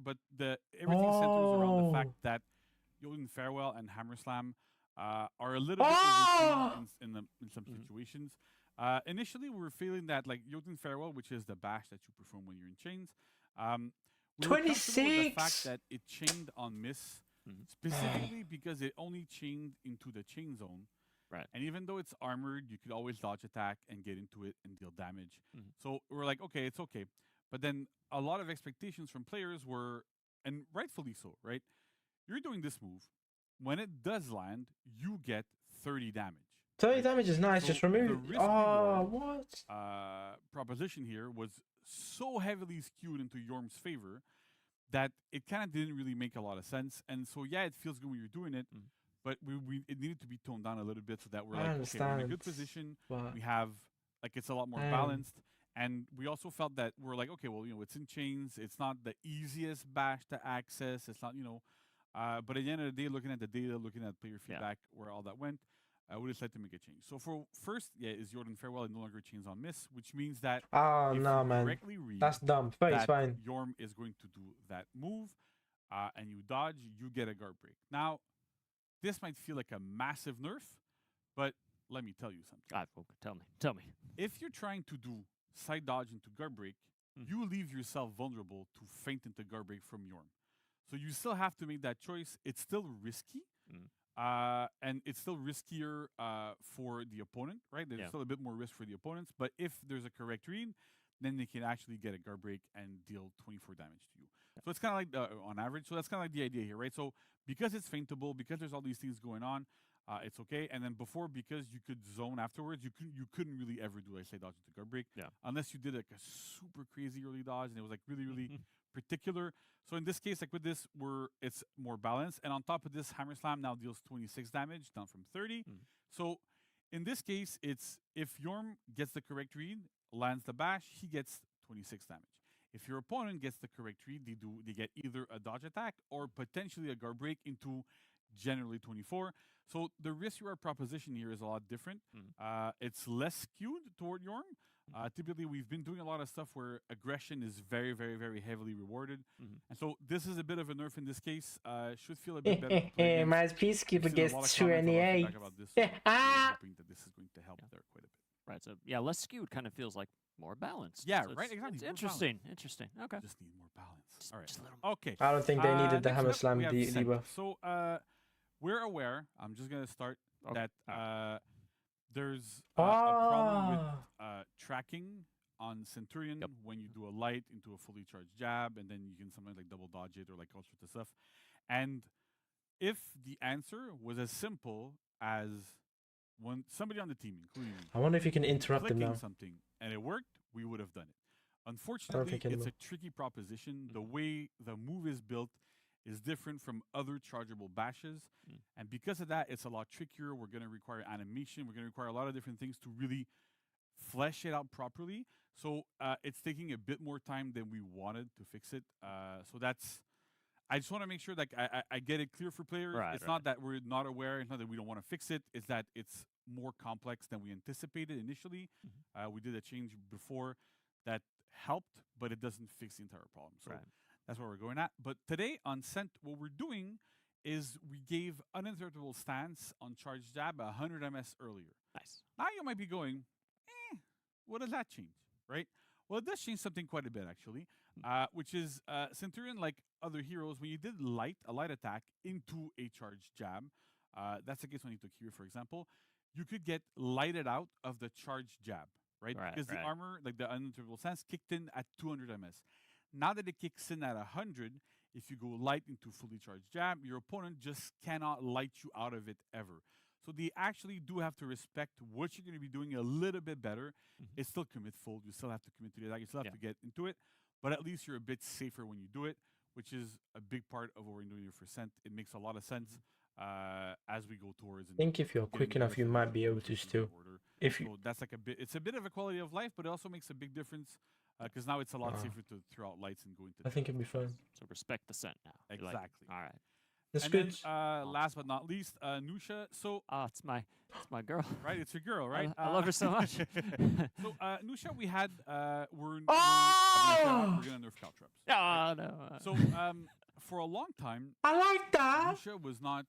but everything centers around the fact that Jotun Farewell and Hammer Slam are a little bit overtuned in some situations. Initially, we were feeling that like Jotun Farewell, which is the bash that you perform when you're in chains, we were comfortable with the fact 26. that it chained on miss specifically because it only chained into the chain zone. Right. And even though it's armored, you could always dodge attack and get into it and deal damage. So we're like, okay, it's okay. But then a lot of expectations from players were, and rightfully so, right? You're doing this move. When it does land, you get 30 damage. 30 right? damage is nice, So just the remove. risk Oh, reward, what? proposition here was so heavily skewed into Yorm's favor that it kind of didn't really make a lot of sense. And so, yeah, it feels good when you're doing it, but it needed to be toned down a little bit so that we're I like, okay, we're in a understand, good position. but We have, like, it's a lot more balanced. And we also felt that we're like, okay, well, it's in chains. It's not the easiest bash to access. It's not, but at the end of the day, looking at the data, looking at player feedback, where all that went, we decided to make a change. So for first, is Jordan Farewell and no longer chains on miss, which means that oh if no, you man, correctly read that's dumb. 30 is that fine. Yorm is going to do that move, and you dodge, you get a guard break. Now, this might feel like a massive nerf, but let me tell you something. Tell me. If you're trying to do side dodge into guard break, you leave yourself vulnerable to feint into guard break from Yorm. So you still have to make that choice. It's still risky. And it's still riskier for the opponent, right? There's still a bit more risk for the opponents. But if there's a correct read, then they can actually get a guard break and deal 24 damage to you. So it's kind of like on average. So that's kind of like the idea here, right? So because it's feintable, because there's all these things going on, it's okay. And then before, because you could zone afterwards, you couldn't really ever do a side dodge into guard break, unless you did like a super crazy early dodge and it was like really really particular. So in this case, like with this, it's more balanced. And on top of this, Hammer Slam now deals 26 damage, down from 30. So in this case, it's if Yorm gets the correct read, lands the bash, he gets 26 damage. If your opponent gets the correct read, they get either a dodge attack or potentially a guard break into generally 24. So the risk reward proposition here is a lot different. It's less skewed toward Yorm. Typically, we've been doing a lot of stuff where aggression is very, very, very heavily rewarded. And so this is a bit of a nerf in this case. Should feel a bit better to play against. My peacekeeper gets 28. About this, so we're hoping that this is going to help there quite a bit. Right. So yeah, less skewed kind of feels like more balanced. Yeah, so right. Exactly. It's interesting. Interesting. Okay. Just need more balance. All right. Just a little. Okay. I don't think they needed the next Hammer up, Slam we have Scent. debuff. So we're aware. I'm just gonna start that there's a problem with tracking on Centurion when you do a light into a fully charged jab, and then you can sometimes like double dodge it or like all sorts of stuff. And if the answer was as simple as when somebody on the team, including me, I wonder if you can interrupt them now. something and it worked, we would have done it. Unfortunately, it's a tricky proposition. The way the move is built is different from other chargeable bashes. And because of that, it's a lot trickier. We're going to require animation. We're going to require a lot of different things to really flesh it out properly. So it's taking a bit more time than we wanted to fix it. So that's, I just want to make sure that I get it clear for players. It's not that we're not aware. It's not that we don't want to fix it. It's that it's more complex than we anticipated initially. We did a change before that helped, but it doesn't fix the entire problem. So that's where we're going at. But today on Scent, what we're doing is we gave uninterruptible stance on charge jab 100 ms earlier. Nice. Now you might be going, what does that change, right? Well, it does change something quite a bit, actually, which is Centurion, like other heroes, when you did a light attack into a charged jab, that's the case when you took Hero, for example, you could get lighted out of the charged jab, right? Because the armor, like the uninterruptible stance, kicked in at 200 ms. Now that it kicks in at 100, if you go light into fully charged jab, your opponent just cannot light you out of it ever. So they actually do have to respect what you're going to be doing a little bit better. It's still commit full. You still have to commit to the attack. You still have to get into it. But at least you're a bit safer when you do it, which is a big part of what we're doing here for Scent. It makes a lot of sense as we go towards. I think if you're quick enough, you might be able to still. If you... So that's like a bit. It's a bit of a quality of life, but it also makes a big difference because now it's a lot safer to throw out lights and go into. I think it'll be fine. So respect the Scent now. Exactly. All right. That's and good. then last but not least, Nusha. So Oh, it's my girl. right, it's your girl, right? I love her so much. So Nusha, we had we're Oh! we're gonna nerf Caltrops. Oh no. So for a long time, I like that. Nusha was not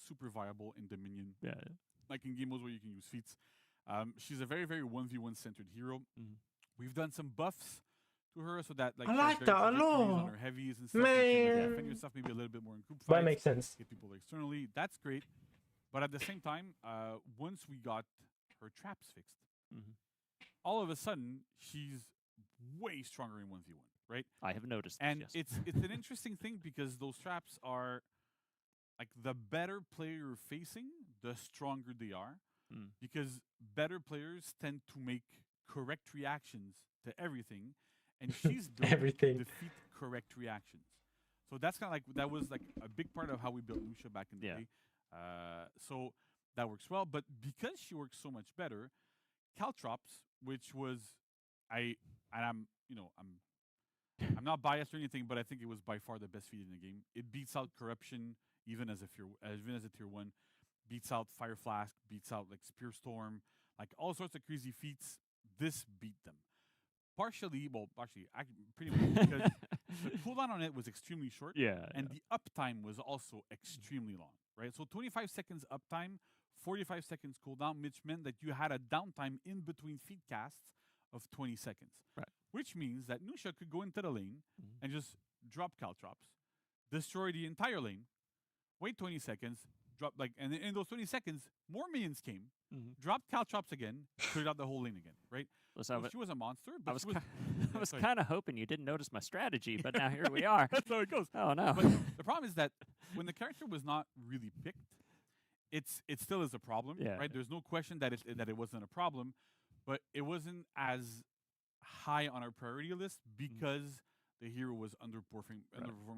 super viable in Dominion. Yeah. Like in game modes where you can use feats. She's a very, very 1v1 centered hero. We've done some buffs to her so that like I she has like better that a trajectories lot. on her heavies and stuff. You can like, Man. defend yourself maybe a little bit more in group That fights. makes sense. Hit people externally. That's great. But at the same time, once we got her traps fixed, all of a sudden she's way stronger in 1v1, right? I have noticed. And this, yes. it's an interesting thing because those traps are like the better player you're facing, the stronger they are. Because better players tend to make correct reactions to everything, and she's built Everything. to defeat correct reactions. So that's kind of like that was like a big part of how we built Lucia back in the day. So that works well. But because she works so much better, Caltrops, which was I'm not biased or anything, but I think it was by far the best feat in the game. It beats out Corruption even as a tier 1. Beats out Fire Flask, beats out like Spear Storm, like all sorts of crazy feats. This beat them. Partially, pretty much because the cooldown on it was extremely short. And the uptime was also extremely long, right? So 25 seconds uptime, 45 seconds cooldown, which meant that you had a downtime in between feat casts of 20 seconds. Right. Which means that Nusha could go into the lane and just drop Caltrops, destroy the entire lane, wait 20 seconds, drop and in those 20 seconds, more minions came, dropped Caltrops again, cleared out the whole lane again, right? Listen, So she was a monster. But I was kind of hoping you didn't notice my strategy, but now here we are. That's how it goes. Oh no! But the problem is that when the character was not really picked, it still is a problem, right? There's no question that it wasn't a problem, but it wasn't as high on our priority list because the hero was underperforming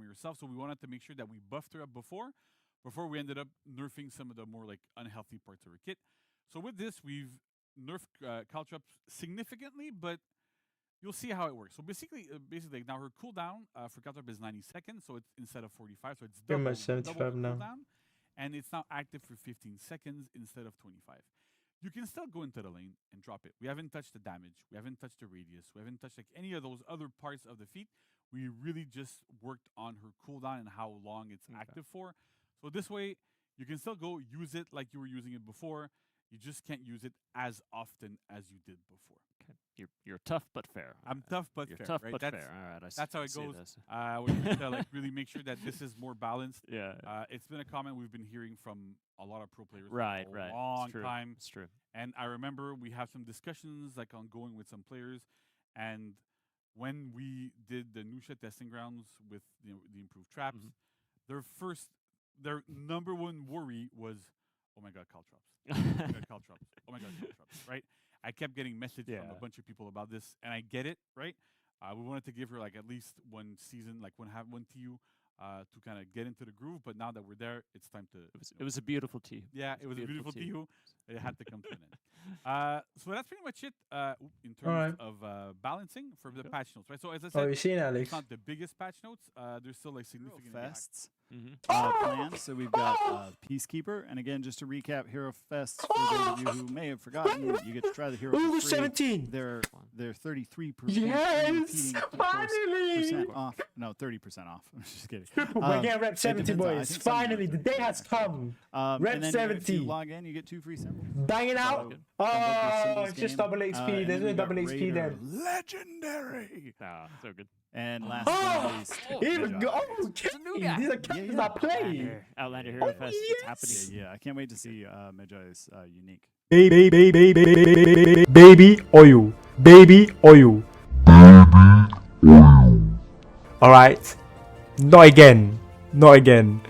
herself. So we wanted to make sure that we buffed her up before we ended up nerfing some of the more like unhealthy parts of her kit. So with this, we've nerfed Caltrops significantly, but you'll see how it works. So basically now her cooldown for Caltrop is 90 seconds, so it's instead of 45, so it's Pretty double, much 75 double the now. cooldown, and it's now active for 15 seconds instead of 25. You can still go into the lane and drop it. We haven't touched the damage. We haven't touched the radius. We haven't touched like any of those other parts of the feat. We really just worked on her cooldown and how long it's active for. So this way, you can still go use it like you were using it before. You just can't use it as often as you did before. Okay. You're tough but fair. I'm tough but You're fair. tough right? but that's, fair. All right, that's how it see goes. this. We're trying to like really make sure that this is more balanced. Yeah. It's been a comment we've been hearing from a lot of pro players Right. for a long time. It's true. And I remember we have some discussions like ongoing with some players, and when we did the Nusha testing grounds with the improved traps, their number one worry was, oh my god, Caltrops. Oh my god, Caltrops. Oh my god, Caltrops. Right? I kept getting messages from a bunch of people about this, and I get it, right? We wanted to give her like at least one season, like one TU, to kind of get into the groove. But now that we're there, it's time to. It was a beautiful TU. Yeah, it was a beautiful TU. It had to come to an end. So that's pretty much it in terms of balancing for the patch notes, right? So as I said, you seen Alex? it's not the biggest patch notes. There's still like significant Fests Oh! plans. So we've got Peacekeeper, and again, just to recap, Hero Fests for those of you who may have forgotten, you get to try the Hero Ooh, for free. 17. They're 33% Yes, repeating, of course, finally! percent off. No, 30% off. I'm just kidding. We're getting rep 70, depends on- I boys. think some of them Finally, are the day 30%, has actually. come. Rep And then 70. if you log in, you get 2 free symbols. Banging out. Some of the Oh, symbols it's just game. double XP. And There's then no we've got double XP Raider then. Legendary. So good. And last but not least, Even Magi. go. Oh, guy. these are characters I play. Outlander Hero Fest. It's happening. Yeah, I can't wait to see Magi's unique. Baby oil. Baby oil. Alright. Not again. Not again.